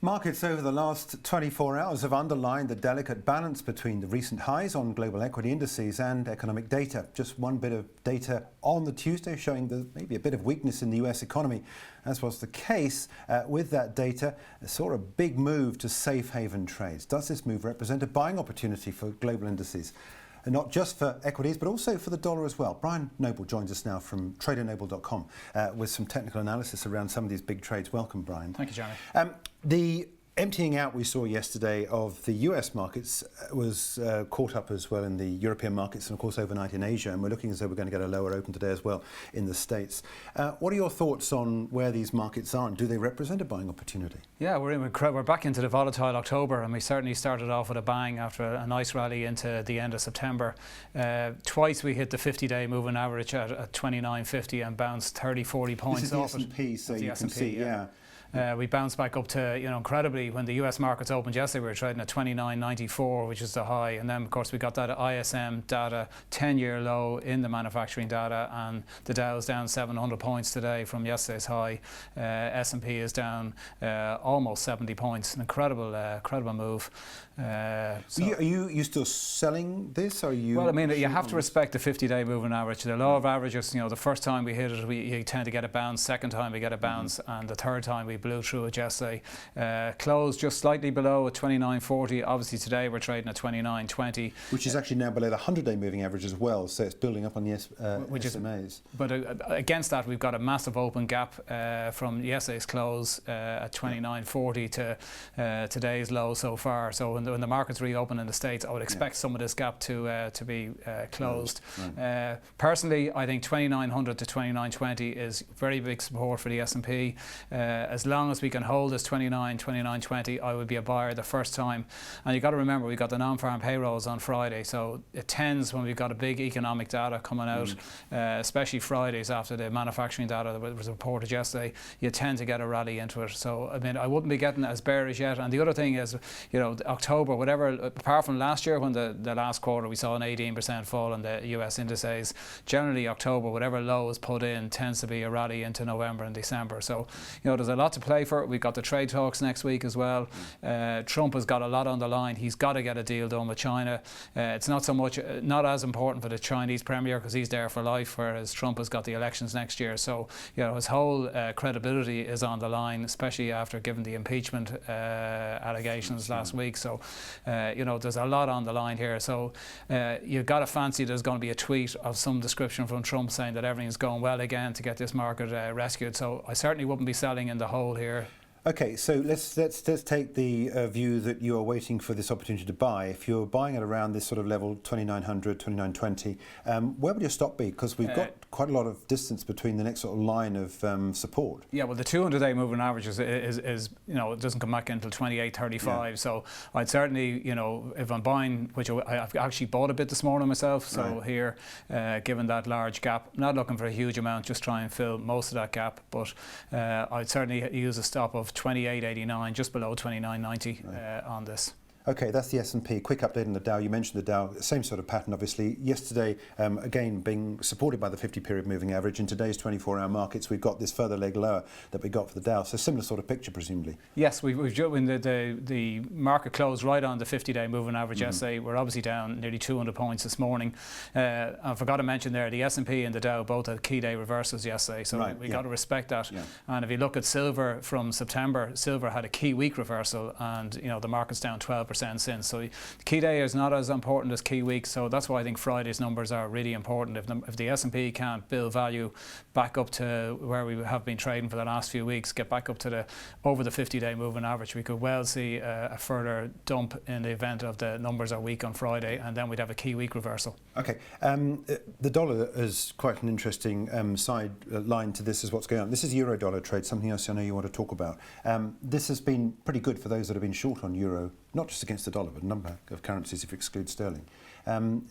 Markets over the last 24 hours have underlined the delicate balance between the recent highs on global equity indices and economic data. Just one bit of data on the Tuesday showing maybe a bit of weakness in the US economy, as was the case with that data. Saw a big move to safe haven trades. Does this move represent a buying opportunity for global indices? And not just for equities, but also for the dollar as well. Brian Noble joins us now from tradernoble.com with some technical analysis around some of these big trades. Welcome, Brian. Thank you, Johnny. The emptying out we saw yesterday of the US markets was caught up as well in the European markets and of course overnight in Asia, and we're looking as though we're going to get a lower open today as well in the States. What are your thoughts on where these markets are, and do they represent a buying opportunity? Yeah, we're back into the volatile October, and we certainly started off with a bang after a nice rally into the end of September. Twice we hit the 50-day moving average at 29.50 and bounced 30-40 points off it. This is the S&P, so you can see, yeah. We bounced back up to, incredibly, when the US markets opened yesterday, we were trading at 29.94, which is the high. And then, of course, we got that ISM data, 10-year low in the manufacturing data, and the Dow's down 700 points today from yesterday's high. S&P is down almost 70 points. An incredible move. Are you still selling this? Are you? Well, I mean, you have to respect the 50-day moving average. The law of averages, the first time we hit it, you tend to get a bounce. Second time we get a bounce, and the third time we blew through it yesterday. Closed just slightly below at 29.40. Obviously today we're trading at 29.20, which is actually now below the 100-day moving average as well. So it's building up on the SMAs. But against that, we've got a massive open gap from yesterday's close at 29.40 to today's low so far. So when the markets reopen in the States, I would expect some of this gap to be closed. Right. Personally, I think 2900 to 2920 is very big support for the S&P. As long as we can hold this 29.20, I would be a buyer the first time. And you've got to remember, we've got the non-farm payrolls on Friday, so it tends, when we've got a big economic data coming out, especially Fridays after the manufacturing data that was reported yesterday, you tend to get a rally into it. So, I mean, I wouldn't be getting as bearish yet. And the other thing is, October, whatever, apart from last year when the last quarter we saw an 18% fall in the US indices, generally October, whatever low is put in, tends to be a rally into November and December. So, there's a lot to play for. We've got the trade talks next week as well. Trump has got a lot on the line. He's got to get a deal done with China. It's not as important for the Chinese premier because he's there for life, whereas Trump has got the elections next year. So, his whole credibility is on the line, especially after giving the impeachment allegations last week. So, there's a lot on the line here. So, you've got to fancy there's going to be a tweet of some description from Trump saying that everything's going well again to get this market rescued. So, I certainly wouldn't be selling in the hole here. Okay, so let's take the view that you are waiting for this opportunity to buy. If you're buying at around this sort of level, 2900, 2920, where would your stop be? Because we've got quite a lot of distance between the next sort of line of support. Yeah, well, the 200-day moving average is it doesn't come back until 28.35. Yeah. So I'd certainly, if I'm buying, which I've actually bought a bit this morning myself. So right. Here, given that large gap, not looking for a huge amount, just try and fill most of that gap. But I'd certainly use a stop of 28.89, just below 29.90 right. On this. Okay, that's the S&P. Quick update on the Dow. You mentioned the Dow, same sort of pattern, obviously. Yesterday, again, being supported by the 50-period moving average. In today's 24-hour markets, we've got this further leg lower that we got for the Dow. So similar sort of picture, presumably. Yes, when the market closed right on the 50-day moving average yesterday. We're obviously down nearly 200 points this morning. I forgot to mention there, the S&P and the Dow both had key day reversals yesterday. So right, we got to respect that. Yeah. And if you look at silver from September, silver had a key week reversal, and the market's down 12%. Since. So key day is not as important as key week, so that's why I think Friday's numbers are really important. If the S&P can't build value back up to where we have been trading for the last few weeks, get back up to over the 50-day moving average, we could well see a further dump in the event of the numbers are weak on Friday, and then we'd have a key week reversal. Okay, the dollar is quite an interesting side line to this, is what's going on. This is euro dollar trade, something else I know you want to talk about. This has been pretty good for those that have been short on euro, not just against the dollar, but a number of currencies if you exclude sterling.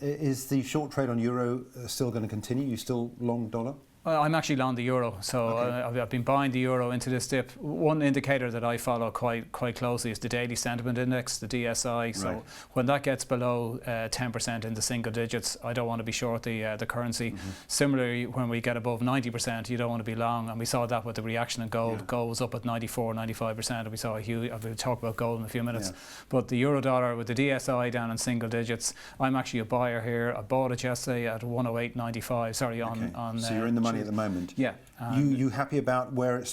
Is the short trade on euro still going to continue? You still long dollar? I'm actually long the euro, so I've been buying the euro into this dip. One indicator that I follow quite closely is the daily sentiment index, the DSI. So when that gets below 10% in the single digits, I don't want to be short the currency. Similarly, when we get above 90%, you don't want to be long, and we saw that with the reaction in gold. Yeah. Gold was up at 94, 95%, and we saw a huge. We'll talk about gold in a few minutes. Yeah. But the euro dollar with the DSI down in single digits, I'm actually a buyer here. I bought it yesterday at 108.95. Sorry, on. So you're in the money at the moment. Yeah. You happy about where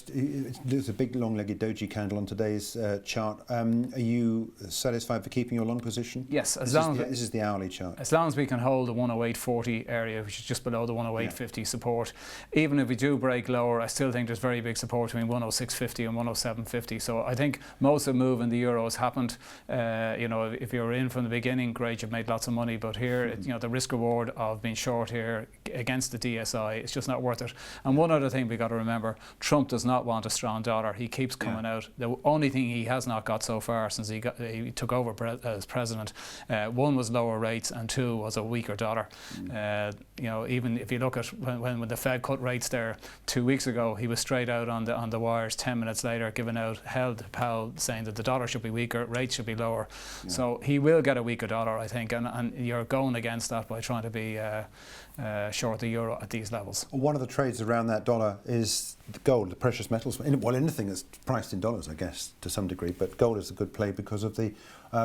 there's a big long-legged doji candle on today's chart. Are you satisfied for keeping your long position? Yes, this is the hourly chart. As long as we can hold the 108.40 area, which is just below the 108.50 support. Even if we do break lower, I still think there's very big support between 106.50 and 107.50. So I think most of the move in the euro has happened. If you're in from the beginning, great, you've made lots of money. But here, the risk reward of being short here against the DSI, it's just not worth it. And one other thing we got to remember, Trump does not want a strong dollar. He keeps coming out. The only thing he has not got so far since he took over as president, one was lower rates and two was a weaker dollar. Even if you look at when the Fed cut rates there 2 weeks ago, he was straight out on the wires 10 minutes later held Powell saying that the dollar should be weaker, rates should be lower. So he will get a weaker dollar, I think, and you're going against that by trying to be short the euro at these levels. One of the trades around that dollar is the gold, the precious metals. Well, anything that's priced in dollars, I guess, to some degree. But gold is a good play because of the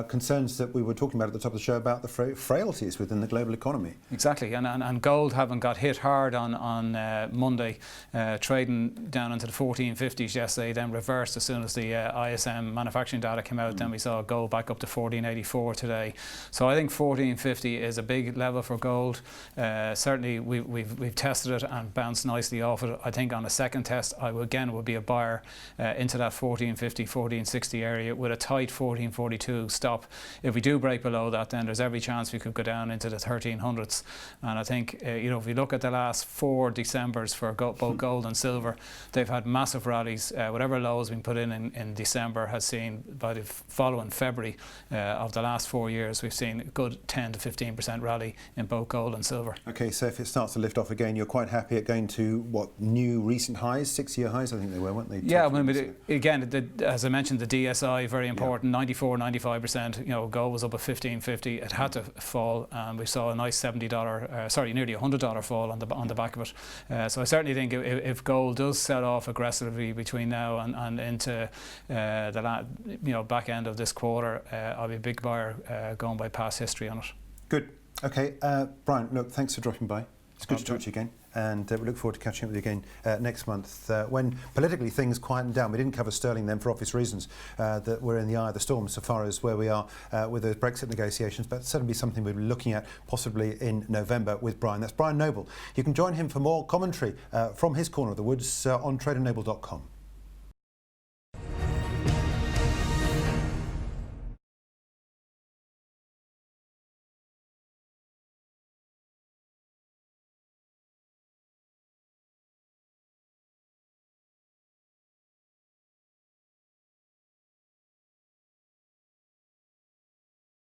concerns that we were talking about at the top of the show about the frailties within the global economy. Exactly, and gold having got hit hard on Monday, trading down into the 1450s yesterday, then reversed as soon as the ISM manufacturing data came out. Then we saw gold back up to 1484 today. So I think 1450 is a big level for gold. Certainly we've tested it and bounced nicely off it. I think on a second test I would be a buyer into that 1450, 1460 area with a tight 1442 stop. If we do break below that, then there's every chance we could go down into the 1300s. And I think if we look at the last 4 Decembers for both gold and silver, they've had massive rallies. Whatever lows been put in December has seen by the following February of the last 4 years, we've seen a good 10 to 15% rally in both gold and silver. Okay, so if it starts to lift off again, you're quite happy at going to what, new recent highs, 6-year highs, I think they were, weren't they? Yeah, again, as I mentioned, the DSI very important. 94, 95%. Gold was up at 1550. It had to fall, and we saw a nice nearly $100 fall on the back of it. So I certainly think if gold does sell off aggressively between now and into the back end of this quarter, I'll be a big buyer going by past history on it. Good. Okay, Brian, look, thanks for dropping by. It's good to talk to you again, and we look forward to catching up with you again next month when politically things quieten down. We didn't cover sterling then for obvious reasons, that we're in the eye of the storm so far as where we are with the Brexit negotiations, but certainly something we'll be looking at possibly in November with Brian. That's Brian Noble. You can join him for more commentary from his corner of the woods on tradernoble.com.